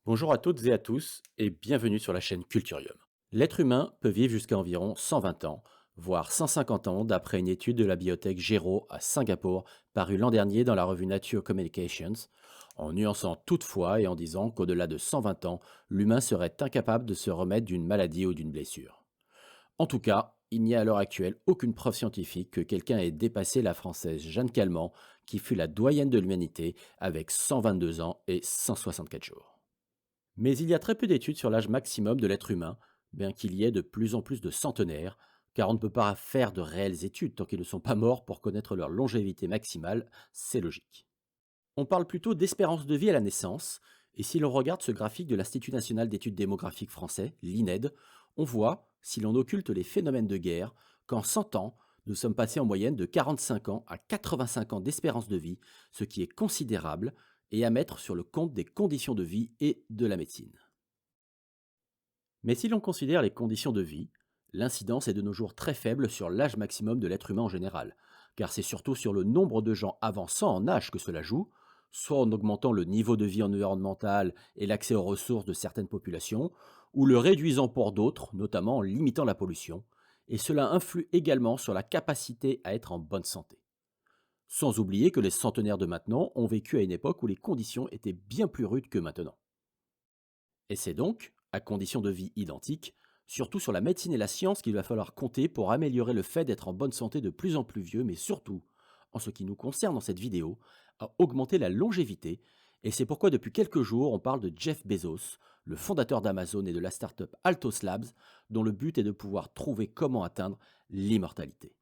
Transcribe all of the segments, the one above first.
Bonjour à toutes et à tous et bienvenue sur la chaîne Culturium. L'être humain peut vivre jusqu'à environ 120 ans, voire 150 ans d'après une étude de la biotech Gero à Singapour parue l'an dernier dans la revue Nature Communications, en nuançant toutefois et en disant qu'au-delà de 120 ans, l'humain serait incapable de se remettre d'une maladie ou d'une blessure. En tout cas, il n'y a à l'heure actuelle aucune preuve scientifique que quelqu'un ait dépassé la française Jeanne Calment, qui fut la doyenne de l'humanité avec 122 ans et 164 jours. Mais il y a très peu d'études sur l'âge maximum de l'être humain, bien qu'il y ait de plus en plus de centenaires, car on ne peut pas faire de réelles études tant qu'ils ne sont pas morts pour connaître leur longévité maximale, c'est logique. On parle plutôt d'espérance de vie à la naissance, et si l'on regarde ce graphique de l'Institut national d'études démographiques français, l'INED, on voit, si l'on occulte les phénomènes de guerre, qu'en 100 ans, nous sommes passés en moyenne de 45 ans à 85 ans d'espérance de vie, ce qui est considérable et à mettre sur le compte des conditions de vie et de la médecine. Mais si l'on considère les conditions de vie, l'incidence est de nos jours très faible sur l'âge maximum de l'être humain en général, car c'est surtout sur le nombre de gens avançant en âge que cela joue, soit en augmentant le niveau de vie environnemental et l'accès aux ressources de certaines populations, ou le réduisant pour d'autres, notamment en limitant la pollution, et cela influe également sur la capacité à être en bonne santé. Sans oublier que les centenaires de maintenant ont vécu à une époque où les conditions étaient bien plus rudes que maintenant. Et c'est donc, à condition de vie identique, surtout sur la médecine et la science qu'il va falloir compter pour améliorer le fait d'être en bonne santé de plus en plus vieux, mais surtout, en ce qui nous concerne dans cette vidéo, à augmenter la longévité, et c'est pourquoi depuis quelques jours on parle de Jeff Bezos, le fondateur d'Amazon et de la start-up Altos Labs, dont le but est de pouvoir trouver comment atteindre l'immortalité.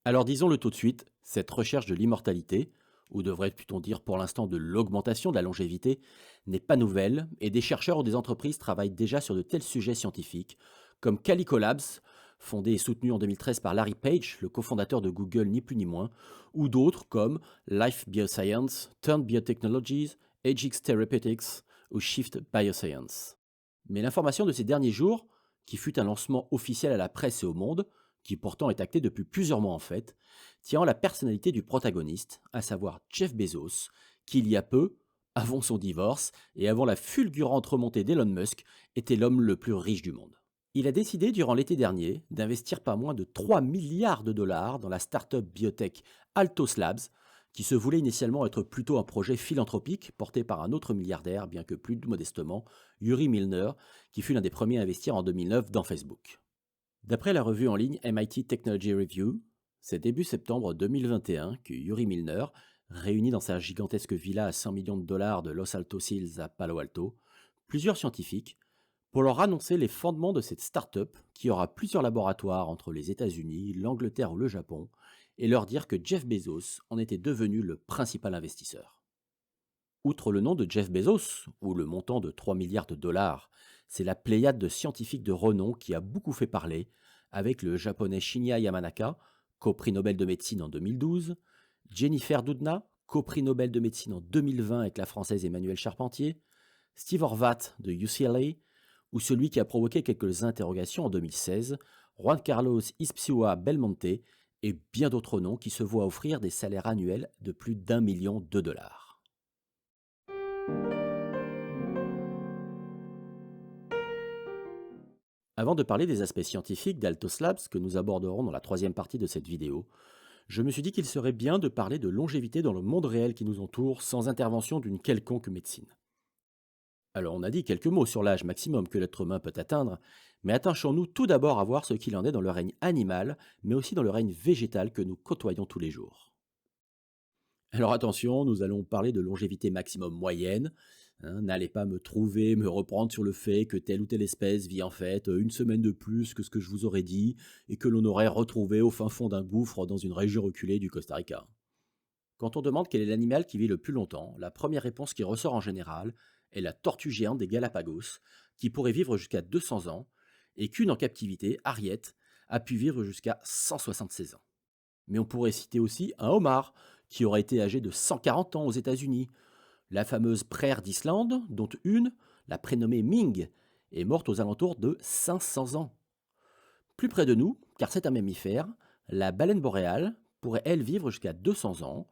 Alors disons-le tout de suite, cette recherche de l'immortalité, ou devrait-on dire pour l'instant de l'augmentation de la longévité, n'est pas nouvelle et des chercheurs ou des entreprises travaillent déjà sur de tels sujets scientifiques, comme Calico Labs, fondé et soutenu en 2013 par Larry Page, le cofondateur de Google ni plus ni moins, ou d'autres comme Life Bioscience, Turn Biotechnologies, Agex Therapeutics ou Shift Bioscience. Mais l'information de ces derniers jours, qui fut un lancement officiel à la presse et au monde, qui pourtant est acté depuis plusieurs mois en fait, tient en la personnalité du protagoniste, à savoir Jeff Bezos, qui il y a peu, avant son divorce et avant la fulgurante remontée d'Elon Musk, était l'homme le plus riche du monde. Il a décidé durant l'été dernier d'investir pas moins de 3 milliards de dollars dans la start-up biotech Altos Labs, qui se voulait initialement être plutôt un projet philanthropique porté par un autre milliardaire, bien que plus modestement, Yuri Milner, qui fut l'un des premiers à investir en 2009 dans Facebook. D'après la revue en ligne MIT Technology Review, c'est début septembre 2021 que Yuri Milner, réuni dans sa gigantesque villa à 100 millions de dollars de Los Altos Hills à Palo Alto, plusieurs scientifiques, pour leur annoncer les fondements de cette start-up qui aura plusieurs laboratoires entre les États-Unis, l'Angleterre ou le Japon, et leur dire que Jeff Bezos en était devenu le principal investisseur. Outre le nom de Jeff Bezos, ou le montant de 3 milliards de dollars, c'est la pléiade de scientifiques de renom qui a beaucoup fait parler, avec le japonais Shinya Yamanaka, co-prix Nobel de médecine en 2012, Jennifer Doudna, co-prix Nobel de médecine en 2020 avec la française Emmanuelle Charpentier, Steve Horvath de UCLA, ou celui qui a provoqué quelques interrogations en 2016, Juan Carlos Ispsua Belmonte, et bien d'autres noms qui se voient offrir des salaires annuels de plus d'1 million de dollars. Avant de parler des aspects scientifiques d'Altos Labs que nous aborderons dans la troisième partie de cette vidéo, je me suis dit qu'il serait bien de parler de longévité dans le monde réel qui nous entoure sans intervention d'une quelconque médecine. Alors on a dit quelques mots sur l'âge maximum que l'être humain peut atteindre, mais attachons-nous tout d'abord à voir ce qu'il en est dans le règne animal, mais aussi dans le règne végétal que nous côtoyons tous les jours. Alors attention, nous allons parler de longévité maximum moyenne. N'allez pas me trouver, me reprendre sur le fait que telle ou telle espèce vit en fait une semaine de plus que ce que je vous aurais dit et que l'on aurait retrouvé au fin fond d'un gouffre dans une région reculée du Costa Rica. Quand on demande quel est l'animal qui vit le plus longtemps, la première réponse qui ressort en général est la tortue géante des Galapagos, qui pourrait vivre jusqu'à 200 ans, et qu'une en captivité, Ariette, a pu vivre jusqu'à 176 ans. Mais on pourrait citer aussi un homard, qui aurait été âgé de 140 ans aux États-Unis, la fameuse praire d'Islande, dont une, la prénommée Ming, est morte aux alentours de 500 ans. Plus près de nous, car c'est un mammifère, la baleine boréale, pourrait, elle, vivre jusqu'à 200 ans,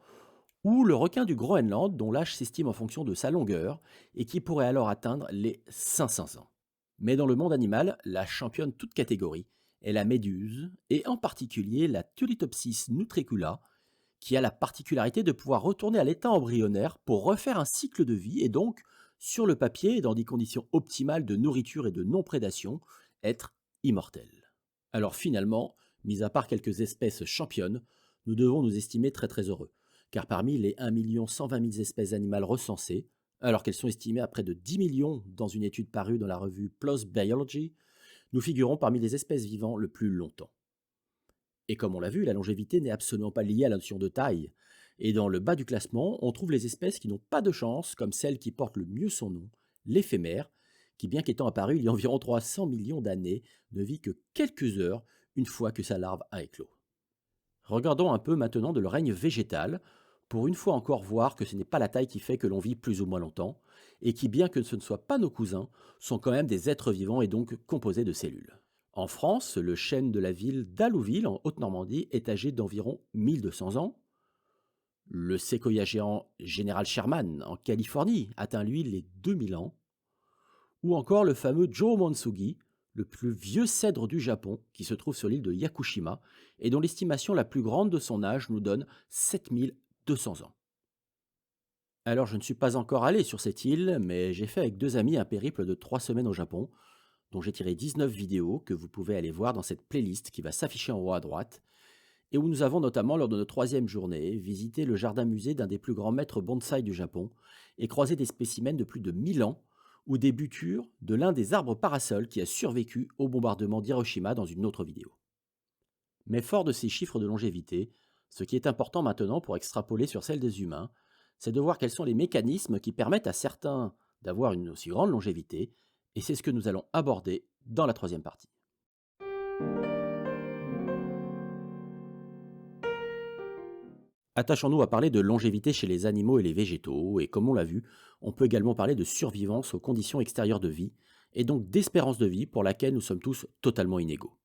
ou le requin du Groenland, dont l'âge s'estime en fonction de sa longueur, et qui pourrait alors atteindre les 500 ans. Mais dans le monde animal, la championne toute catégorie est la méduse, et en particulier la Turritopsis nutricula, qui a la particularité de pouvoir retourner à l'état embryonnaire pour refaire un cycle de vie et donc, sur le papier et dans des conditions optimales de nourriture et de non-prédation, être immortelle. Alors finalement, mis à part quelques espèces championnes, nous devons nous estimer très très heureux, car parmi les 1 120 000 espèces animales recensées, alors qu'elles sont estimées à près de 10 millions dans une étude parue dans la revue PLOS Biology, nous figurons parmi les espèces vivant le plus longtemps. Et comme on l'a vu, la longévité n'est absolument pas liée à la notion de taille. Et dans le bas du classement, on trouve les espèces qui n'ont pas de chance, comme celle qui porte le mieux son nom, l'éphémère, qui bien qu'étant apparue il y a environ 300 millions d'années, ne vit que quelques heures une fois que sa larve a éclos. Regardons un peu maintenant de le règne végétal, pour une fois encore voir que ce n'est pas la taille qui fait que l'on vit plus ou moins longtemps, et qui, bien que ce ne soient pas nos cousins, sont quand même des êtres vivants et donc composés de cellules. En France, le chêne de la ville d'Allouville, en Haute-Normandie, est âgé d'environ 1200 ans. Le séquoia géant Général Sherman, en Californie, atteint lui les 2000 ans. Ou encore le fameux Jomonsugi, le plus vieux cèdre du Japon, qui se trouve sur l'île de Yakushima, et dont l'estimation la plus grande de son âge nous donne 7200 ans. Alors je ne suis pas encore allé sur cette île, mais j'ai fait avec 2 amis un périple de 3 semaines au Japon, dont j'ai tiré 19 vidéos que vous pouvez aller voir dans cette playlist qui va s'afficher en haut à droite, et où nous avons notamment, lors de notre 3e journée, visité le jardin-musée d'un des plus grands maîtres bonsaï du Japon et croisé des spécimens de plus de 1000 ans ou des butures de l'un des arbres parasols qui a survécu au bombardement d'Hiroshima dans une autre vidéo. Mais fort de ces chiffres de longévité, ce qui est important maintenant pour extrapoler sur celle des humains, c'est de voir quels sont les mécanismes qui permettent à certains d'avoir une aussi grande longévité, et c'est ce que nous allons aborder dans la 3e partie. Attachons-nous à parler de longévité chez les animaux et les végétaux, et comme on l'a vu, on peut également parler de survivance aux conditions extérieures de vie, et donc d'espérance de vie pour laquelle nous sommes tous totalement inégaux.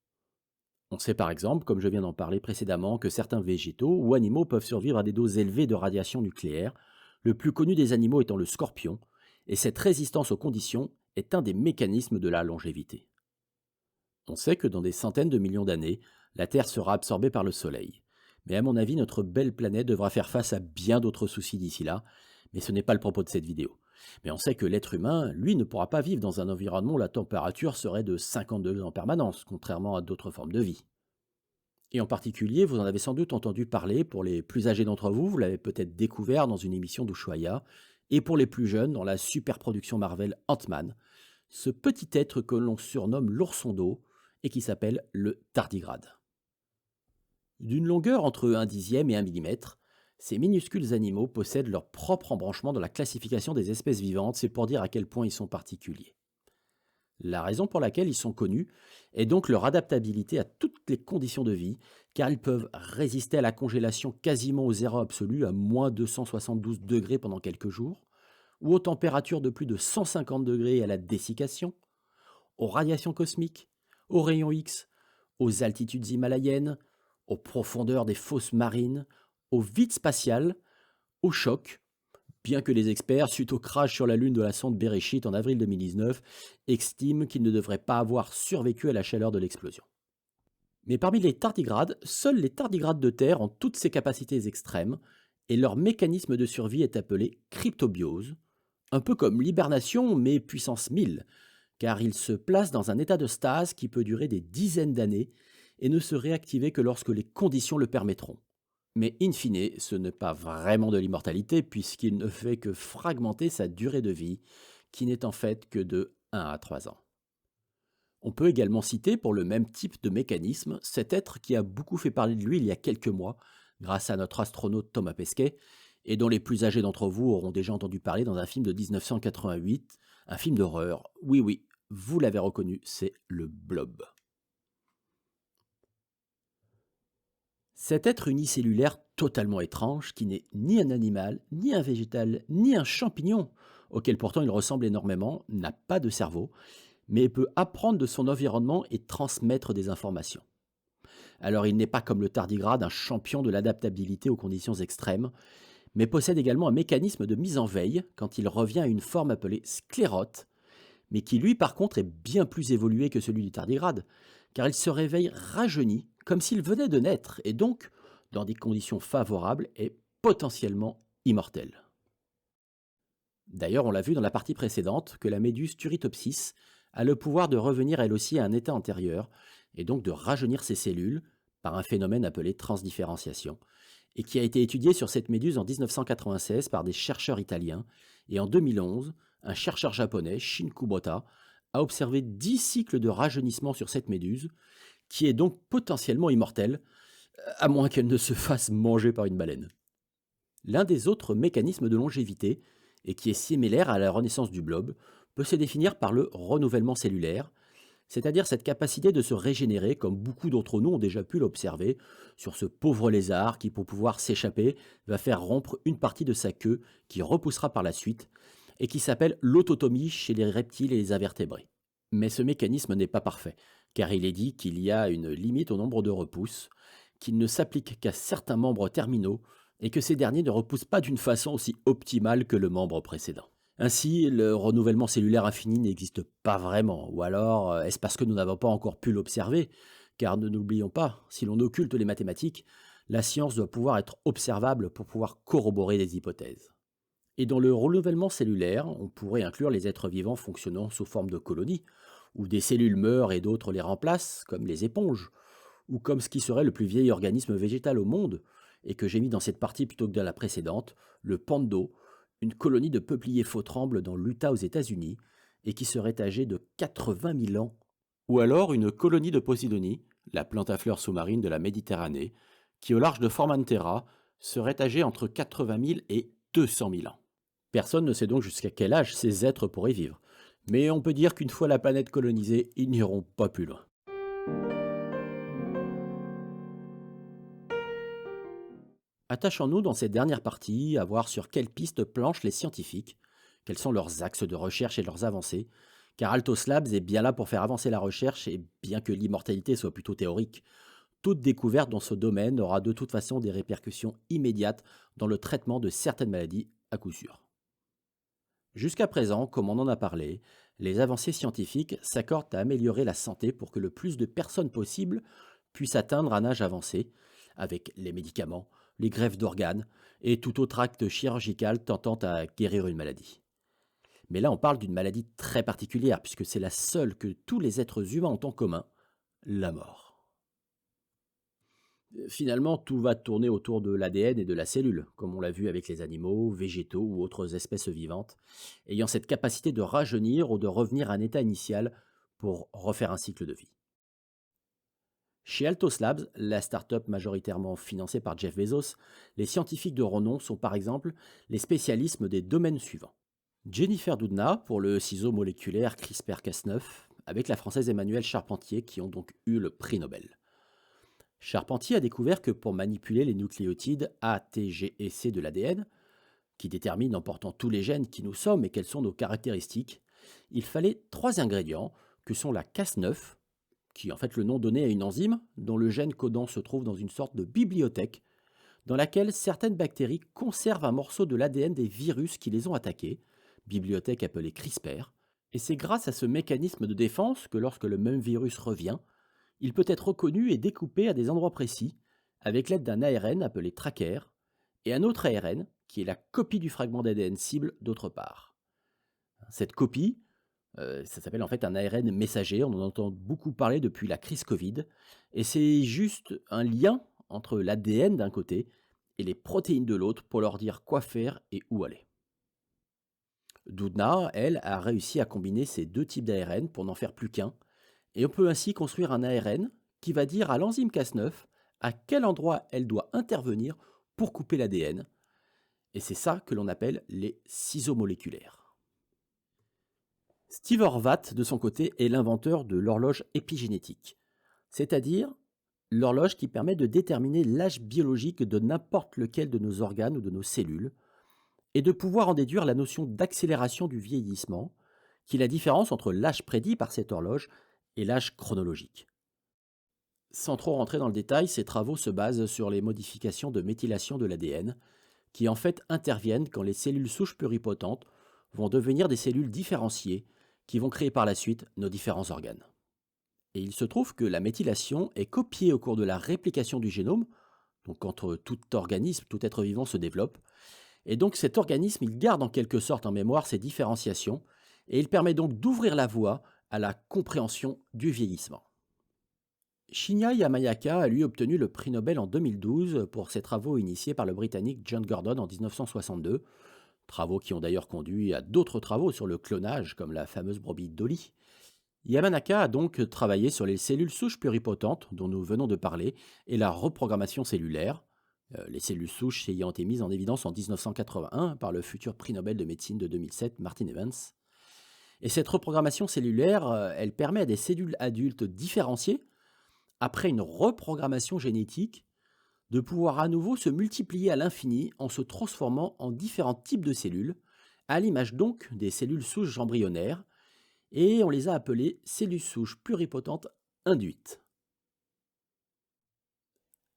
On sait par exemple, comme je viens d'en parler précédemment, que certains végétaux ou animaux peuvent survivre à des doses élevées de radiation nucléaire, le plus connu des animaux étant le scorpion, et cette résistance aux conditions est un des mécanismes de la longévité. On sait que dans des centaines de millions d'années, la Terre sera absorbée par le Soleil. Mais à mon avis, notre belle planète devra faire face à bien d'autres soucis d'ici là, mais ce n'est pas le propos de cette vidéo. Mais on sait que l'être humain, lui, ne pourra pas vivre dans un environnement où la température serait de 50 degrés en permanence, contrairement à d'autres formes de vie. Et en particulier, vous en avez sans doute entendu parler, pour les plus âgés d'entre vous, vous l'avez peut-être découvert dans une émission d'Ushuaïa, et pour les plus jeunes, dans la superproduction Marvel Ant-Man, ce petit être que l'on surnomme l'ourson d'eau, et qui s'appelle le tardigrade. D'une longueur entre 1/10 et 1 mm, ces minuscules animaux possèdent leur propre embranchement dans la classification des espèces vivantes, c'est pour dire à quel point ils sont particuliers. La raison pour laquelle ils sont connus est donc leur adaptabilité à toutes les conditions de vie, car ils peuvent résister à la congélation quasiment au zéro absolu, à moins 272 degrés pendant quelques jours, ou aux températures de plus de 150 degrés à la dessiccation, aux radiations cosmiques, aux rayons X, aux altitudes himalayennes, aux profondeurs des fosses marines, au vide spatial, au choc, bien que les experts, suite au crash sur la Lune de la sonde Bereshit en avril 2019, estiment qu'ils ne devraient pas avoir survécu à la chaleur de l'explosion. Mais parmi les tardigrades, seuls les tardigrades de terre ont toutes ces capacités extrêmes, et leur mécanisme de survie est appelé cryptobiose, un peu comme l'hibernation mais puissance 1000, car ils se placent dans un état de stase qui peut durer des dizaines d'années et ne se réactiver que lorsque les conditions le permettront. Mais in fine, ce n'est pas vraiment de l'immortalité puisqu'il ne fait que fragmenter sa durée de vie, qui n'est en fait que de 1 à 3 ans. On peut également citer, pour le même type de mécanisme, cet être qui a beaucoup fait parler de lui il y a quelques mois, grâce à notre astronaute Thomas Pesquet, et dont les plus âgés d'entre vous auront déjà entendu parler dans un film de 1988, un film d'horreur. Oui, vous l'avez reconnu, c'est le Blob. Cet être unicellulaire totalement étrange, qui n'est ni un animal, ni un végétal, ni un champignon, auquel pourtant il ressemble énormément, n'a pas de cerveau, mais peut apprendre de son environnement et transmettre des informations. Alors il n'est pas comme le tardigrade un champion de l'adaptabilité aux conditions extrêmes, mais possède également un mécanisme de mise en veille quand il revient à une forme appelée sclérote, mais qui lui par contre est bien plus évolué que celui du tardigrade, car il se réveille rajeuni, comme s'il venait de naître, et donc, dans des conditions favorables, est potentiellement immortel. D'ailleurs, on l'a vu dans la partie précédente que la méduse Turritopsis a le pouvoir de revenir elle aussi à un état antérieur, et donc de rajeunir ses cellules par un phénomène appelé transdifférenciation, et qui a été étudié sur cette méduse en 1996 par des chercheurs italiens, et en 2011, un chercheur japonais, Shin Kubota, a observé 10 cycles de rajeunissement sur cette méduse, qui est donc potentiellement immortelle, à moins qu'elle ne se fasse manger par une baleine. L'un des autres mécanismes de longévité, et qui est similaire à la renaissance du blob, peut se définir par le renouvellement cellulaire, c'est-à-dire cette capacité de se régénérer comme beaucoup d'entre nous ont déjà pu l'observer sur ce pauvre lézard qui, pour pouvoir s'échapper, va faire rompre une partie de sa queue qui repoussera par la suite et qui s'appelle l'autotomie chez les reptiles et les invertébrés. Mais ce mécanisme n'est pas parfait, car il est dit qu'il y a une limite au nombre de repousses, qu'il ne s'applique qu'à certains membres terminaux et que ces derniers ne repoussent pas d'une façon aussi optimale que le membre précédent. Ainsi, le renouvellement cellulaire infini n'existe pas vraiment, ou alors est-ce parce que nous n'avons pas encore pu l'observer? Car ne n'oublions pas, si l'on occulte les mathématiques, la science doit pouvoir être observable pour pouvoir corroborer des hypothèses. Et dans le renouvellement cellulaire, on pourrait inclure les êtres vivants fonctionnant sous forme de colonies, où des cellules meurent et d'autres les remplacent, comme les éponges, ou comme ce qui serait le plus vieil organisme végétal au monde, et que j'ai mis dans cette partie plutôt que dans la précédente, le pando, une colonie de peupliers faux-trembles dans l'Utah aux États-Unis, et qui serait âgée de 80 000 ans. Ou alors une colonie de Posidonie, la plante à fleurs sous-marine de la Méditerranée, qui au large de Formentera serait âgée entre 80 000 et 200 000 ans. Personne ne sait donc jusqu'à quel âge ces êtres pourraient vivre, mais on peut dire qu'une fois la planète colonisée, ils n'iront pas plus loin. Attachons-nous dans cette dernière partie à voir sur quelles pistes planchent les scientifiques, quels sont leurs axes de recherche et leurs avancées, car Altos Labs est bien là pour faire avancer la recherche et bien que l'immortalité soit plutôt théorique, toute découverte dans ce domaine aura de toute façon des répercussions immédiates dans le traitement de certaines maladies à coup sûr. Jusqu'à présent, comme on en a parlé, les avancées scientifiques s'accordent à améliorer la santé pour que le plus de personnes possible puissent atteindre un âge avancé, avec les médicaments, les greffes d'organes et tout autre acte chirurgical tentant à guérir une maladie. Mais là, on parle d'une maladie très particulière, puisque c'est la seule que tous les êtres humains ont en commun, la mort. Finalement, tout va tourner autour de l'ADN et de la cellule, comme on l'a vu avec les animaux, végétaux ou autres espèces vivantes, ayant cette capacité de rajeunir ou de revenir à un état initial pour refaire un cycle de vie. Chez Altos Labs, la start-up majoritairement financée par Jeff Bezos, les scientifiques de renom sont par exemple les spécialistes des domaines suivants. Jennifer Doudna pour le ciseau moléculaire CRISPR-Cas9, avec la française Emmanuelle Charpentier qui ont donc eu le prix Nobel. Charpentier a découvert que pour manipuler les nucléotides A, T, G et C de l'ADN, qui déterminent en portant tous les gènes qui nous sommes et quelles sont nos caractéristiques, il fallait trois ingrédients que sont la Cas9, qui est en fait le nom donné à une enzyme dont le gène codant se trouve dans une sorte de bibliothèque dans laquelle certaines bactéries conservent un morceau de l'ADN des virus qui les ont attaqués, bibliothèque appelée CRISPR, et c'est grâce à ce mécanisme de défense que lorsque le même virus revient, il peut être reconnu et découpé à des endroits précis avec l'aide d'un ARN appelé tracker et un autre ARN qui est la copie du fragment d'ADN cible d'autre part. Cette copie, ça s'appelle en fait un ARN messager, on en entend beaucoup parler depuis la crise Covid, et c'est juste un lien entre l'ADN d'un côté et les protéines de l'autre pour leur dire quoi faire et où aller. Doudna, elle, a réussi à combiner ces deux types d'ARN pour n'en faire plus qu'un, et on peut ainsi construire un ARN qui va dire à l'enzyme Cas9 à quel endroit elle doit intervenir pour couper l'ADN, et c'est ça que l'on appelle les ciseaux moléculaires. Steve Horvath, de son côté, est l'inventeur de l'horloge épigénétique, c'est-à-dire l'horloge qui permet de déterminer l'âge biologique de n'importe lequel de nos organes ou de nos cellules, et de pouvoir en déduire la notion d'accélération du vieillissement, qui est la différence entre l'âge prédit par cette horloge et l'âge chronologique. Sans trop rentrer dans le détail, ces travaux se basent sur les modifications de méthylation de l'ADN, qui en fait interviennent quand les cellules souches pluripotentes vont devenir des cellules différenciées, qui vont créer par la suite nos différents organes. Et il se trouve que la méthylation est copiée au cours de la réplication du génome, donc quand tout organisme, tout être vivant se développe. Et donc cet organisme, il garde en quelque sorte en mémoire ces différenciations, et il permet donc d'ouvrir la voie à la compréhension du vieillissement. Shinya Yamanaka a lui obtenu le prix Nobel en 2012 pour ses travaux initiés par le Britannique John Gordon en 1962, travaux qui ont d'ailleurs conduit à d'autres travaux sur le clonage, comme la fameuse brebis Dolly. Yamanaka a donc travaillé sur les cellules souches pluripotentes dont nous venons de parler et la reprogrammation cellulaire, les cellules souches ayant été mises en évidence en 1981 par le futur prix Nobel de médecine de 2007 Martin Evans. Et cette reprogrammation cellulaire, elle permet à des cellules adultes différenciées, après une reprogrammation génétique, de pouvoir à nouveau se multiplier à l'infini en se transformant en différents types de cellules, à l'image donc des cellules souches embryonnaires, et on les a appelées cellules souches pluripotentes induites.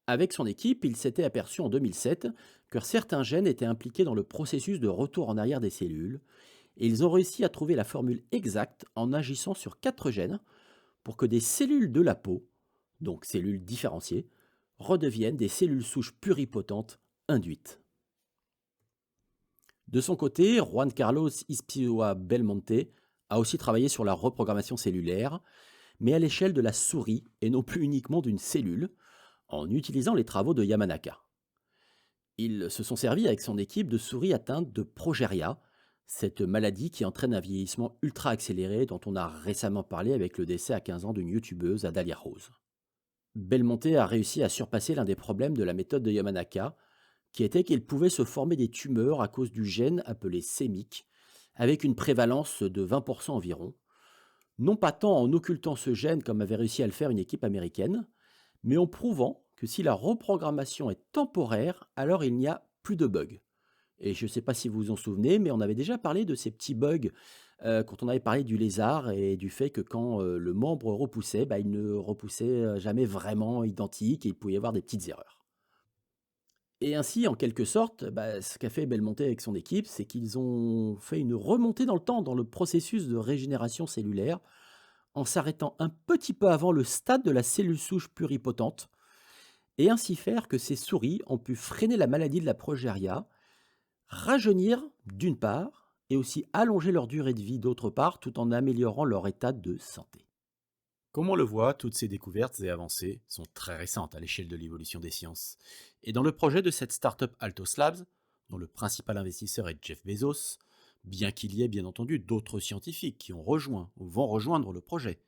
Avec son équipe, il s'était aperçu en 2007 que certains gènes étaient impliqués dans le processus de retour en arrière des cellules, et ils ont réussi à trouver la formule exacte en agissant sur 4 gènes pour que des cellules de la peau, donc cellules différenciées, redeviennent des cellules souches pluripotentes induites. De son côté, Juan Carlos Ispizua Belmonte a aussi travaillé sur la reprogrammation cellulaire, mais à l'échelle de la souris et non plus uniquement d'une cellule, en utilisant les travaux de Yamanaka. Ils se sont servis avec son équipe de souris atteintes de progéria, cette maladie qui entraîne un vieillissement ultra accéléré dont on a récemment parlé avec le décès à 15 ans d'une youtubeuse, Adalia Rose. Belmonte a réussi à surpasser l'un des problèmes de la méthode de Yamanaka, qui était qu'il pouvait se former des tumeurs à cause du gène appelé CEMIC, avec une prévalence de 20% environ, non pas tant en occultant ce gène comme avait réussi à le faire une équipe américaine, mais en prouvant que si la reprogrammation est temporaire, alors il n'y a plus de bugs. Et je ne sais pas si vous vous en souvenez, mais on avait déjà parlé de ces petits bugs quand on avait parlé du lézard et du fait que quand le membre repoussait, il ne repoussait jamais vraiment identique et il pouvait y avoir des petites erreurs. Et ainsi, en quelque sorte, ce qu'a fait Belmonte avec son équipe, c'est qu'ils ont fait une remontée dans le temps, dans le processus de régénération cellulaire, en s'arrêtant un petit peu avant le stade de la cellule souche pluripotente, et ainsi faire que ces souris ont pu freiner la maladie de la progéria, rajeunir d'une part, et aussi allonger leur durée de vie d'autre part, tout en améliorant leur état de santé. Comme on le voit, toutes ces découvertes et avancées sont très récentes à l'échelle de l'évolution des sciences. Et dans le projet de cette start-up Altos Labs, dont le principal investisseur est Jeff Bezos, bien qu'il y ait bien entendu d'autres scientifiques qui ont rejoint ou vont rejoindre le projet,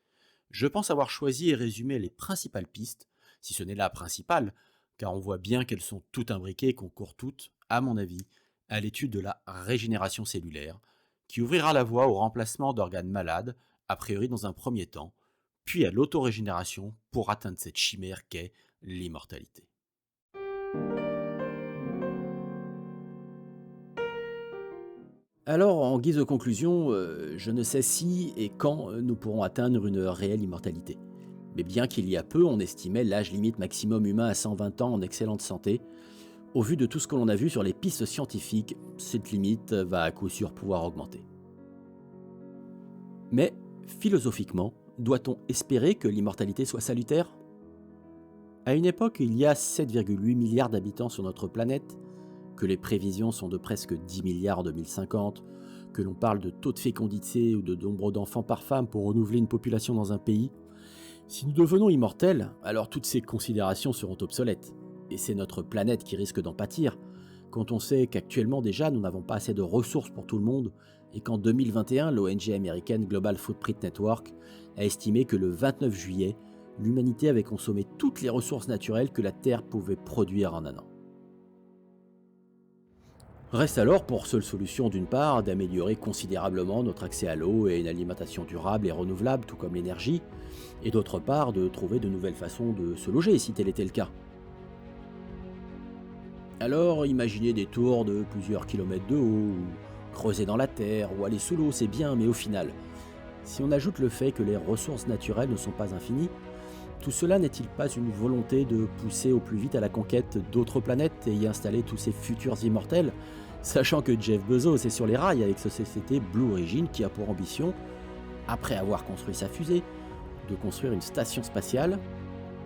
je pense avoir choisi et résumé les principales pistes, si ce n'est la principale, car on voit bien qu'elles sont toutes imbriquées et concourent toutes, à mon avis, à l'étude de la régénération cellulaire, qui ouvrira la voie au remplacement d'organes malades, a priori dans un premier temps, puis à l'autorégénération pour atteindre cette chimère qu'est l'immortalité. Alors, en guise de conclusion, je ne sais si et quand nous pourrons atteindre une réelle immortalité. Mais bien qu'il y a peu, on estimait l'âge limite maximum humain à 120 ans en excellente santé. Au vu de tout ce que l'on a vu sur les pistes scientifiques, cette limite va à coup sûr pouvoir augmenter. Mais, philosophiquement, doit-on espérer que l'immortalité soit salutaire ? À une époque où il y a 7,8 milliards d'habitants sur notre planète, que les prévisions sont de presque 10 milliards en 2050, que l'on parle de taux de fécondité ou de nombre d'enfants par femme pour renouveler une population dans un pays, si nous devenons immortels, alors toutes ces considérations seront obsolètes. Et c'est notre planète qui risque d'en pâtir, quand on sait qu'actuellement déjà nous n'avons pas assez de ressources pour tout le monde, et qu'en 2021, l'ONG américaine Global Footprint Network a estimé que le 29 juillet, l'humanité avait consommé toutes les ressources naturelles que la Terre pouvait produire en un an. Reste alors pour seule solution d'une part d'améliorer considérablement notre accès à l'eau et une alimentation durable et renouvelable, tout comme l'énergie, et d'autre part de trouver de nouvelles façons de se loger si tel était le cas. Alors imaginez des tours de plusieurs kilomètres de haut, ou creuser dans la terre, ou aller sous l'eau, c'est bien, mais au final, si on ajoute le fait que les ressources naturelles ne sont pas infinies, Tout cela n'est-il pas une volonté de pousser au plus vite à la conquête d'autres planètes et y installer tous ces futurs immortels, sachant que Jeff Bezos est sur les rails avec sa société Blue Origin qui a pour ambition, après avoir construit sa fusée, de construire une station spatiale,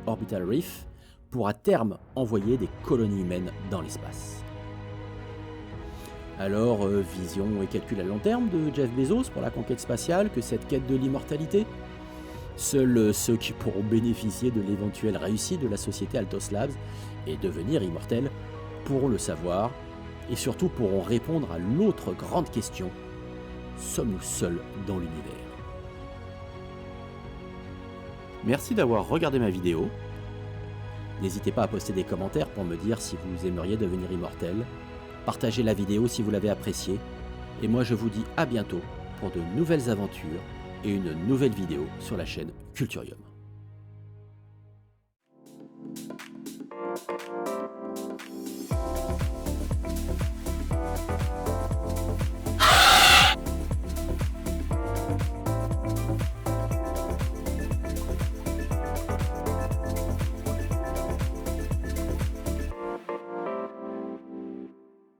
Orbital Reef, pour à terme envoyer des colonies humaines dans l'espace. Alors, vision et calcul à long terme de Jeff Bezos pour la conquête spatiale que cette quête de l'immortalité? Seuls ceux qui pourront bénéficier de l'éventuelle réussite de la société Altos Labs et devenir immortels pourront le savoir et surtout pourront répondre à l'autre grande question: sommes-nous seuls dans l'univers? Merci d'avoir regardé ma vidéo. N'hésitez pas à poster des commentaires pour me dire si vous aimeriez devenir immortel. Partagez la vidéo si vous l'avez appréciée. Et moi je vous dis à bientôt pour de nouvelles aventures et une nouvelle vidéo sur la chaîne Culturium.